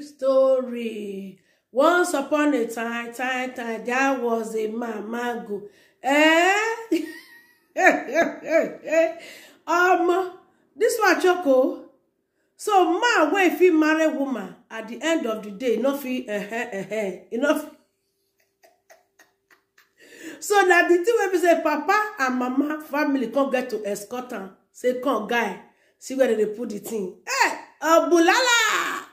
story. Once upon a time, there was a man, Mango. This one choco. So man, when if he marry woman, at the end of the day, enough, enough. So that the two people say, Papa and Mama family can't get to escort her. Say, come guy, see where they put the thing. Hey, bulala!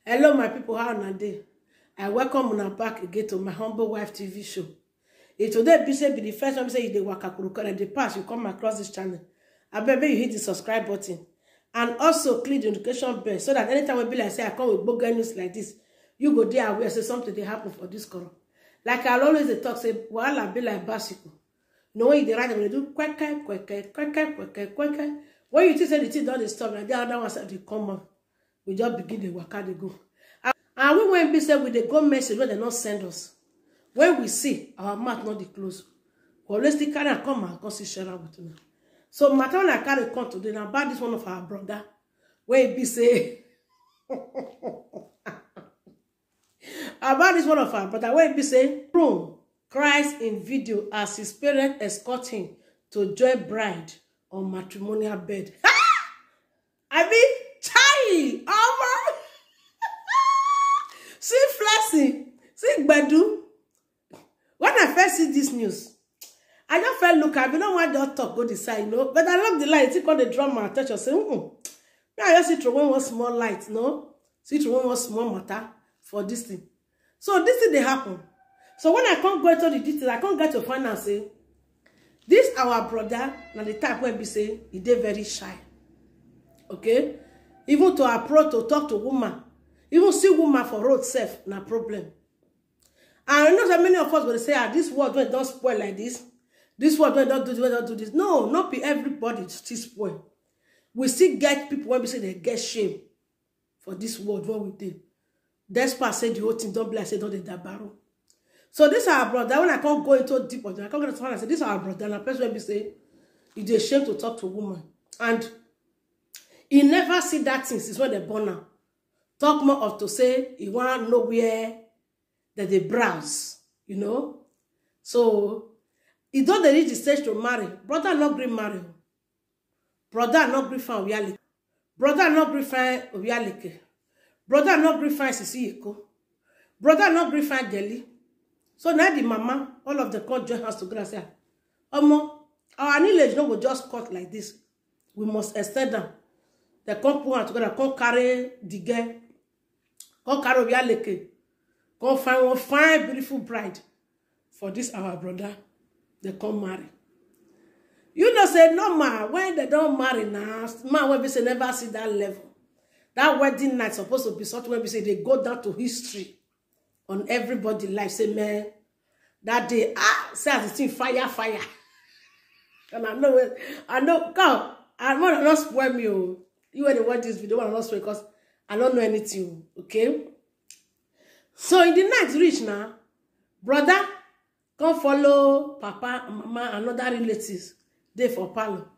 Hello, my people, how are you? I welcome you back again to my Humble Wife TV show. If today be the first time say you dey waka kuruka and the past you come across this channel, I beg you hit the subscribe button and also click the notification bell so that anytime we be like say I come with bogus news like this, you go there aware say something they happen for this corner. Like I always talk say wahala be like bicycle. No way they ride when they do quick. When you think say the thing don't stop, and the other one say they come up. We just begin the waka they go. And we when be say we they go message when they not send us. When we see our mouth not the close. Always the carry and come and come see share with you. So matter when I carry come today now about this one of our brother. When it be say about this one of our brother, when it be say Rome cries in video as his parents escort him to join bride on matrimonial bed. I mean over. See flexing, see Gbedu. When I first see this news, I just felt look at me. No one just talk go decide, you know. But I love the light. It called the drama attention. Say, I just see through one small light, no. See through one small matter for this thing. So this thing they happen. So when I can't go into the details, I can't get to find and say, this our brother. Now the type where we say he did very shy. Okay. Even to approach to talk to woman, even see woman for road safe, no problem. And I know that many of us will say, this word when don't spoil like this. This word when don't do this. No, not be everybody still spoil. We still get people when we say they get shame for this word what we did. Despite say the whole thing don't be like say don't they barrow. So this our brother. When I can't go into deep on it, I can't get to find and say this our brother. And a person when we say it's a shame to talk to a woman. And he never see that thing since when they born now. Talk more of to say he want nowhere that they browse, you know. So he don't reach the stage to marry. Brother not green marry. Brother not green fan Obialeke. Brother not green fan Obialeke. Brother not green fan Sisi Eko. Brother not green fan Deli. So now the mama, all of the court join hands together and say, our village no will just cut like this. We must extend them. They come put together, come carry the girl, come carry Obialeke, come find one fine, beautiful bride for this our brother. They come marry. You know, say no man when they don't marry now, man when we say never see that level. That wedding night supposed to be such when we say they go down to history on everybody life. Say man, that day say as the thing fire. And I know, God, I want to not spoil me. Oh. You when they watch this video, I want to not spoil because I don't know anything. Okay. So in the night reach now, brother come follow papa, mama, and other relatives. They for palo.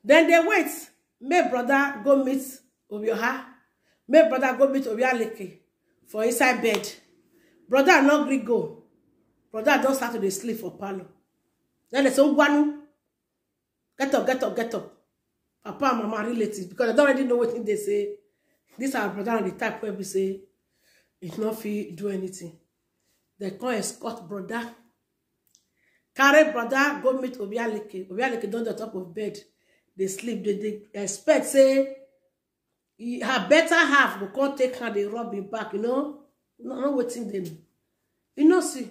Then they wait. Make brother go meet Obioha. Make brother go meet Obialeke for inside bed. Brother not gree go. Brother don't start to sleep for palo. Then they say, "Ugwanu, get up. Papa and mama relatives because I don't already know what they say. This our brother and the type where we say it's not fit do anything. They come escort brother. Carry brother, go meet Obialeke. Obialeke down the top of bed. They sleep. They expect, say, her better half will come take her, they rub him back, you know? No waiting them. You know, see.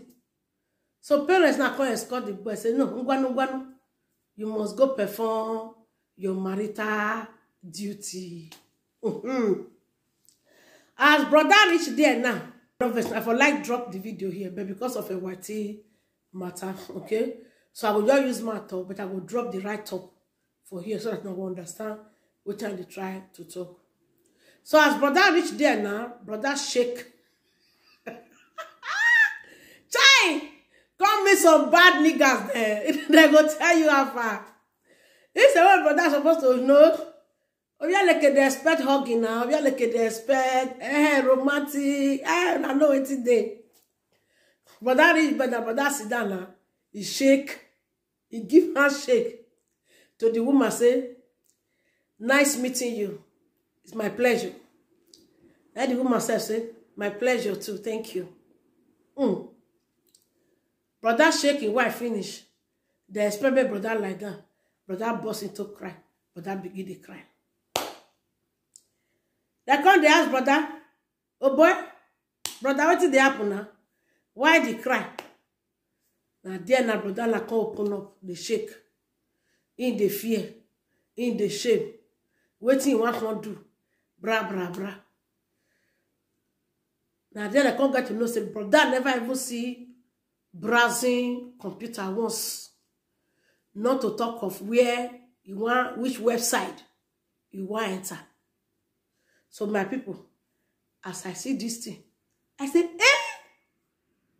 So parents now come escort the boy. Say, no, Ngwanu. You must go perform your marital duty. As brother reach there now, I for like drop the video here, but because of a whitey matter, okay? So I will just use my top, but I will drop the right top for here so that no one understand which time they try to talk. So as brother reach there now, brother shake. Chai! Come me some bad niggas there. They go tell you how far. It's the way brother supposed to know. Oh, yeah, like they expect hugging now. Yeah, like they expect romantic. I know it's there. Brother reach, brother sit down now. He shake. He give handshake to the woman. Say, nice meeting you. It's my pleasure. And the woman say, my pleasure too. Thank you. Brother shaking, wife finish. They expect my brother like that. Brother burst into cry. Brother begin to cry. They come, they ask brother, oh boy, brother, what did they happen now? Why they cry? Now there now brother like come open up, they shake. In the fear, in the shame. Waiting you want to do. Bra, bra, bra. Now then I can't get to know, say, brother never even see browsing computer once. Not to talk of where you want, which website you want to enter. So my people, as I see this thing, I said,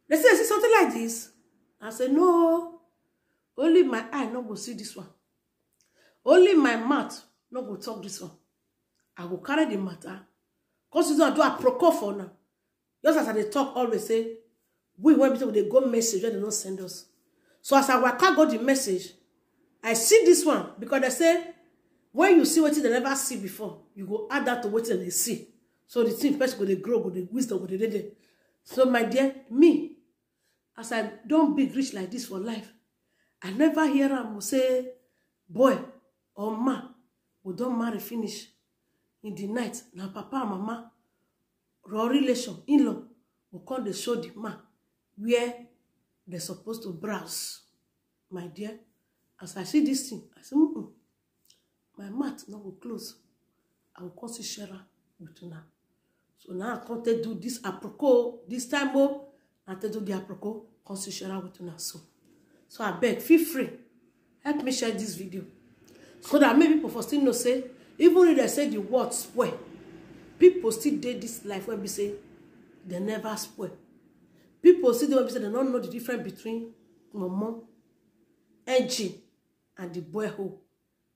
they say something like this. I said, no, only my eye no go see this one. Only my mouth no go talk this one. I will carry the matter. Because you don't do a procure for now. Just as they talk, always say, we when people they go message when they don't send us. So as I can't go the message, I see this one because they say, when you see what they never see before, you go add that to what they see. So the thing first go they grow, go the wisdom, go they. So my dear, me, as I don't big rich like this for life, I never hear them say, boy or ma, we don't marry finish in the night. Now papa and mama, raw relation, in-law, will come to show the man where they're supposed to browse. My dear, as I see this thing, I say, my mouth now will close. I will call Shera with now. So now I can't do this apropos. This time, I can't do the apropos. Call Shera with now. So I beg, feel free. Help me share this video. So that many people for still know say, even if they say the word spoil, people still did this life where we say they never spoil. People still do say they don't know the difference between mama, engine, and the boy hole.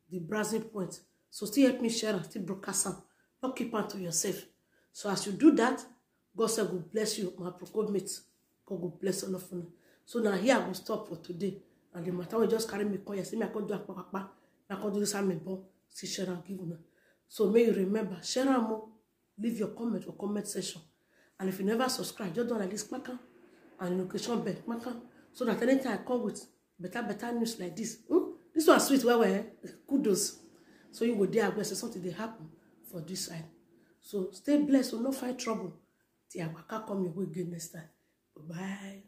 The browsing point. So still help me share and still broadcast them. Not keep on to yourself. So as you do that, God said, God bless you, my procurement. God will bless all of you. So now here I will stop for today. And the matter will just carry me. You see me, I can't do a I can't do this. I'm a ball. See, share and give you. So may you remember, share and more. Leave your comment or comment section. And if you never subscribe, just don't like this matter and notification bell. So that anytime I come with better news like this. This one sweet, where kudos. So you go there, I say something they happen for this side. So stay blessed, so no find trouble. Till I will come your way again next time. Bye.